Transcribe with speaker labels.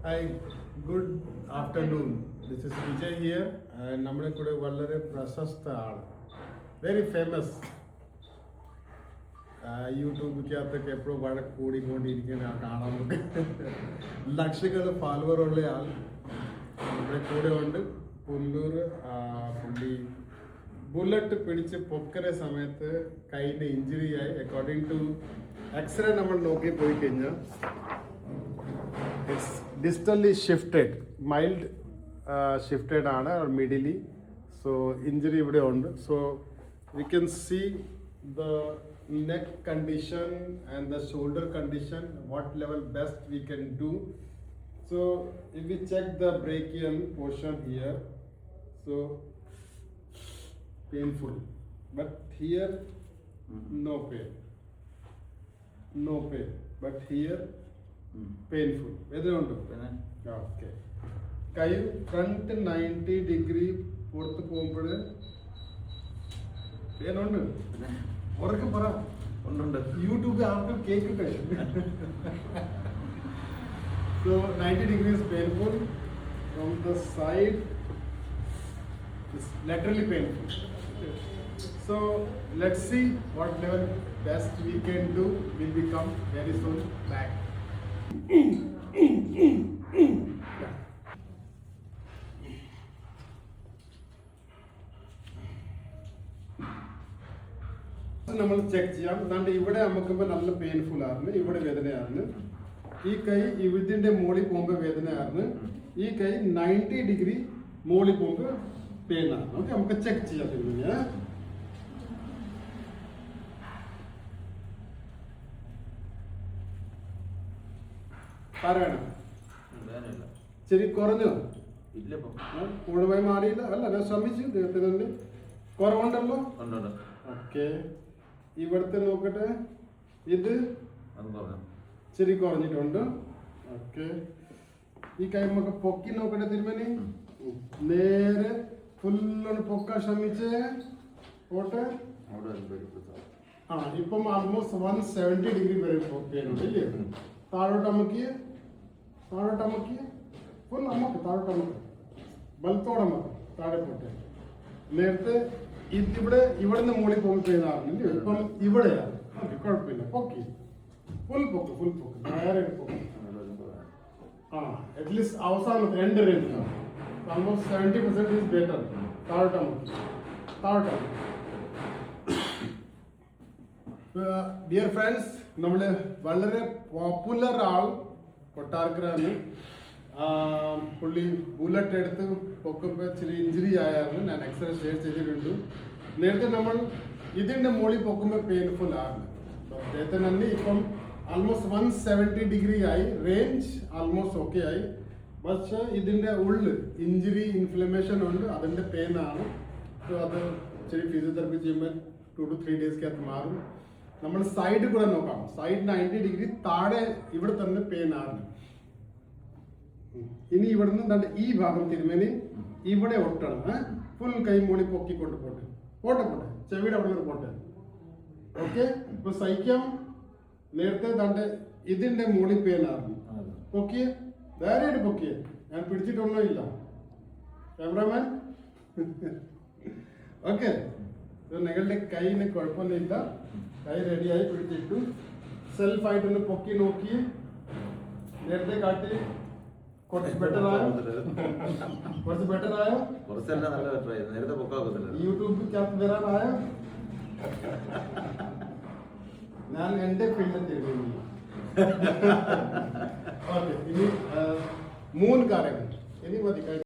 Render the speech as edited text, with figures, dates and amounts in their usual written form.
Speaker 1: Hi, good afternoon. This is Vijay here. നമ്മുടെ കൂടെ വളരെ പ്രശസ്ത ആൾ, വെരി ഫേമസ്, യൂട്യൂബിനകത്തൊക്കെ എപ്പോഴും വഴക്ക് കൂടിക്കൊണ്ടിരിക്കുന്ന കാണാൻ ലക്ഷങ്ങൾ ഫോളോവർ ഉള്ള ആൾ നമ്മുടെ കൂടെ ഉണ്ട്. പുല്ലൂർ പുള്ളി ബുള്ളറ്റ് പിടിച്ച് പൊക്കര സമയത്ത് കൈൻ്റെ ഇഞ്ചുറി ആയി. അക്കോർഡിംഗ് ടു എക്സ്റേ നമ്മൾ നോക്കി പോയി കഴിഞ്ഞാൽ it's distally shifted, mild shifted ആണ് or middly, so injury ഇവിടെ ഉണ്ട്. So we can see the neck condition and the shoulder condition, what level best we can do. So if we check the brachial portion here, so painful, but here no pain, but here painful. വേദനയുണ്ടോ? Okay. കൈ front 90 degree പുറത്ത് പോകുമ്പോൾ വേദനയുണ്ട്. ഉറക്കെ പറ. YouTube ആർക്കും കേൾക്കട്ടെ. So 90 degrees painful from the side, it's laterally painful. So let's see what level best we can do. We'll become very soon back. നമ്മൾ ചെക്ക് ചെയ്യാം. അതുകൊണ്ട് ഇവിടെ നമുക്കിപ്പോൾ നല്ല പെയിൻഫുൾ ആണ്, ഇവിടെ വേദനയാണ്. ഈ കൈ ഇതിന്റെ മോളിൽ പോകുമ്പോൾ വേദനയാണ്. ഈ കൈ 90 ഡിഗ്രി മോളിൽ പോകുമ്പോൾ പെയിൻ ആണ്. ഓക്കെ, നമുക്ക് ചെക്ക് ചെയ്യാം. പിന്നെ പറയണം. ശരി, കുറഞ്ഞോ? പൂർണ്ണമായി മാറിയില്ല. അല്ല, ഞാൻ ശ്രമിച്ചു. ദൈവത്തിന് കുറവുണ്ടല്ലോ. ഓക്കെ, ഇവിടുത്തെ നോക്കട്ടെ. ഇത് ശരി കുറഞ്ഞിട്ടുണ്ട്. ഓക്കെ, ഈ കൈ നമുക്ക് പൊക്കി നോക്കട്ടെ. തിരുമനി നേരെ ഫുള്ളൊന്ന് പൊക്കാൻ ശ്രമിച്ച് പോട്ടെ. ഇപ്പം ആൾമോസ്റ്റ് 170 ഡിഗ്രി വരെ പൊക്കിയുണ്ട് ഇല്ലേ? താഴോട്ടമ്മക്ക് ഫുൾ അമ്മക്ക് താഴോട്ടമ്മക്ക് ബലത്തോടെ അമ്മക്ക് താഴെ പോട്ടെ. നേരത്തെ ഇവിടെ നിന്ന് മുകളിൽ പോകുമ്പോൾ ചെയ്യുന്നതാറില്ല. ഇപ്പം ഇവിടെയാണ്. കുഴപ്പമില്ല. പൊക്കി ഫുൾ പൊക്ക് നേരെ പൊക്ക്. അറ്റ്ലീസ്റ്റ് അവസാനം 2 റേഞ്ച് ആൾമോസ്റ്റ് 70% ഈസ് ബെറ്റർ. താഴോട്ടമ്മക്ക്. ഡിയർ ഫ്രണ്ട്സ്, നമ്മൾ വളരെ പോപ്പുലർ ആൾ കൊട്ടാരക്കരാണ്. പുള്ളി ബുള്ളറ്റ് എടുത്ത് പൊക്കുമ്പോൾ ഇച്ചിരി ഇഞ്ചുറി ആയിരുന്നു. ഞാൻ എക്സ്റേ ഷെയർ ചെയ്തിട്ടുണ്ട്. നേരത്തെ നമ്മൾ ഇതിൻ്റെ മുകളിൽ പൊക്കുമ്പോൾ പെയിൻഫുൾ ആണ്. അദ്ദേഹത്തിന് തന്നെ ഇപ്പം ആൾമോസ്റ്റ് 170 ഡിഗ്രി ആയി. റേഞ്ച് ആൾമോസ്റ്റ് ഓക്കെ ആയി. പക്ഷേ ഇതിൻ്റെ ഉള്ളിൽ ഇഞ്ചുറി ഇൻഫ്ലമേഷൻ ഉണ്ട്. അതിൻ്റെ പെയിൻ ആണ്. സോ അത് ഇച്ചിരി ഫിസിയോതെറാപ്പി ചെയ്യുമ്പോൾ 2 to 3 ഡേയ്സ്ക്കകത്ത് മാറും. നമ്മൾ സൈഡ് കൂടെ നോക്കാം. സൈഡ് 90 ഡിഗ്രി താഴെ ഇവിടെ തന്നെ പെയിൻ ആണ്. ഇനി ഇവിടുന്ന് ഈ ഭാഗം തിരുമേനി ഇവിടെ ഒട്ടണം. ഫുൾ കൈ മൂടി പൊക്കിക്കൊണ്ട് പോട്ടെ. ചെവിയുടെ അവിടെ നിന്ന് പോട്ടെ. ഓക്കെ, ഇപ്പൊ സഹിക്കാം. നേരത്തെ തന്റെ ഇതിന്റെ മൂടി പെയിൻ ആണ്. പൊക്കിയ ധാരായിട്ട് പൊക്കിയ. ഞാൻ പിടിച്ചിട്ടൊന്നും ഇല്ല. Cameraman okay. നിങ്ങളുടെ കൈന് കുഴപ്പമൊന്നുമില്ല. കൈ റെഡിയായി പിടിച്ചിട്ടു. സെൽഫായിട്ടൊന്ന് പൊക്കി നോക്കി. നേരത്തെ കാട്ടി കുറച്ച് ബെറ്റർ ആയോ? യൂട്യൂബിനകത്ത് വരാനായോ? ഞാൻ എന്റെ ഫീൽഡിൽ തിരിഞ്ഞു. ഓക്കെ, ഇനി 3 കാര്യങ്ങൾ ഇനി മതി.